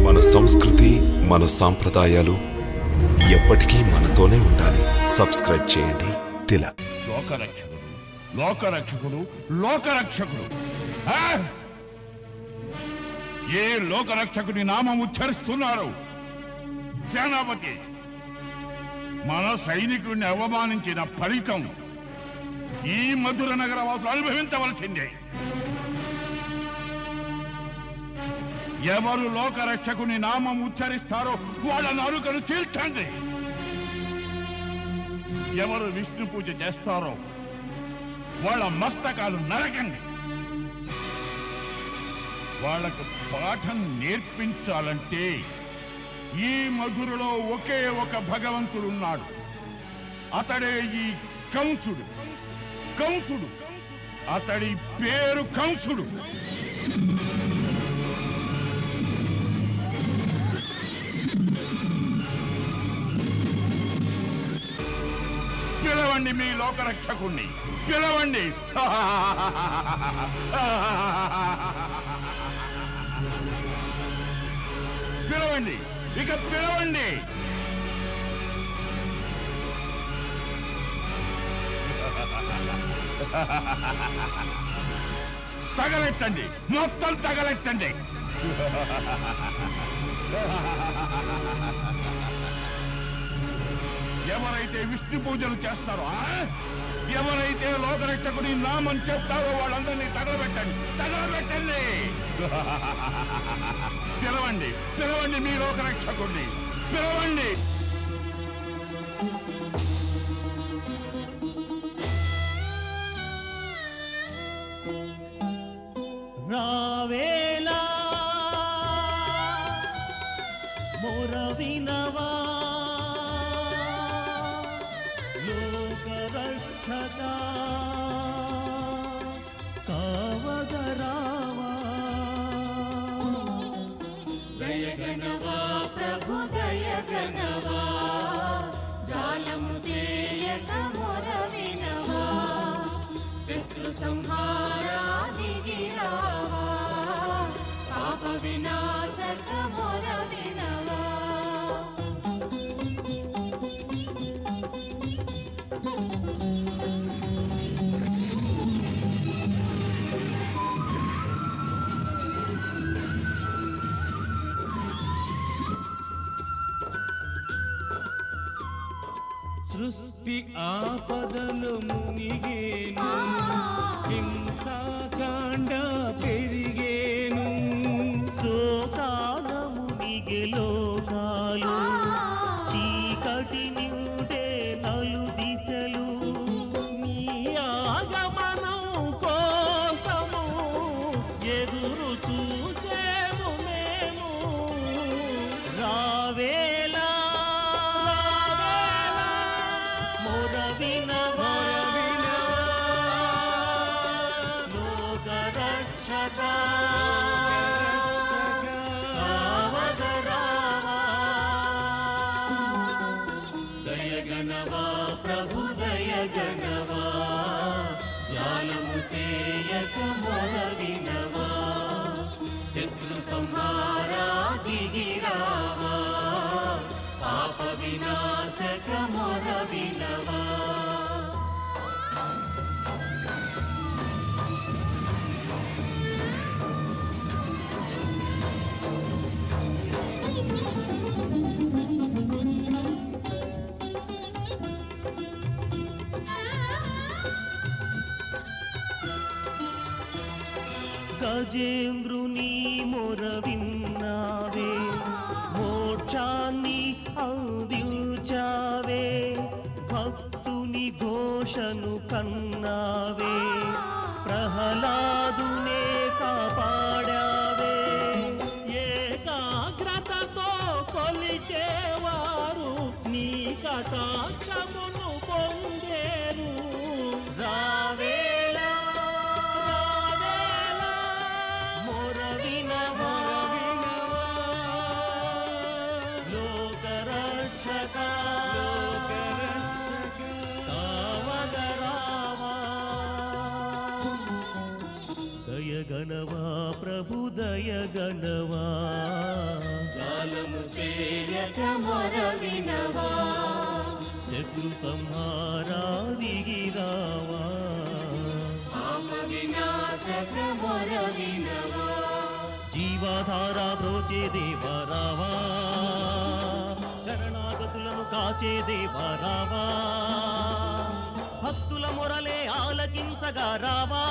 మన సంస్కృతి, మన సాంప్రదాయాలు ఎప్పటికీ మనతోనే ఉండాలి. సబ్స్క్రైబ్ చేయండి తిలక్. లోకరక్షకుడు, లోకరక్షకుడు, లోకరక్షకుడు. ఏ లోకరక్షకుని నామం ఉచ్చరిస్తున్నారు? సేనాపతి, మన సైనికుడిని అవమానించిన ఫలితం ఈ మధుర నగర వాసులు అనుభవించవలసిందే. ఎవరు లోకరక్షకుని నామం ఉచ్చరిస్తారో వాళ్ళ నరుకను చీల్చండి. ఎవరు విష్ణు పూజ చేస్తారో వాళ్ళ మస్తకాలు నరకండి. వాళ్లకు పాఠం నేర్పించాలంటే ఈ మధురలో ఒకే ఒక భగవంతుడున్నాడు. అతడే ఈ కంసుడు. కంసుడు, అతడి పేరు కంసుడు. పిలవండి మీ లోకరక్షకుణ్ణి, పిలవండి. పిలవండి, ఇక పిలవండి. తగలెట్టండి, మొత్తం తగలెట్టండి. ఎవరైతే విష్ణు పూజలు చేస్తారో, ఎవరైతే లోకరక్షకుడి నామం చెప్తారో వాళ్ళందరినీ తగలబెట్టండి, తగలబెట్టండి. పిలవండి, పిలవండి మీ లోకరక్షకుడిని, పిలవండి. రావేలా మొరవినవా లోకరక్షక కావగరావా. దయగణవా ప్రభు దయగణవా, జాలము చేయక మొరవినవా, శత్రు సంహారా దిగిరావా, పాప వినాశక మొరవినవా. సృష్టి ఆపదలు మునిగేను, హింసాకాండ పెరిగేను, శోకాల మునిగే లోకాలు, చీకటి నిండే నలు దిశలు, నీ ఆగమనం కోసము ఎదురు చూసేము మేము. రావేలా మొరవినవా లోకరక్షక కావగరావా. దయగణవా ప్రభు దయగణవా, జాలము చేయక మొరవినవా, శత్రు సంహారా దిగిరావా, పాప వినాశక మొరవినవా. గజేంద్రుని మొరవిన్నావే, మోక్షాన్ని అందించావే, భక్తుని ఘోషను కన్నావే, ప్రహ్లాదునే కాపాడావే, ఏకాగ్రతతో కొలిచేవారు నీ కటాక్షమును పొందేరు. రావేలా మొరవినవా లోకరక్షక కావగరావా. దయగణవా ప్రభు దయగణవా, సేయక మొర వినవా శత్రు సంహారా దిగిరావా పాప వినాశక మొర వినవా జీవాధార బ్రోచే దేవరావా శరణాగతులను కాచే దేవరావా భక్తుల మొరలే ఆలకించగా రావా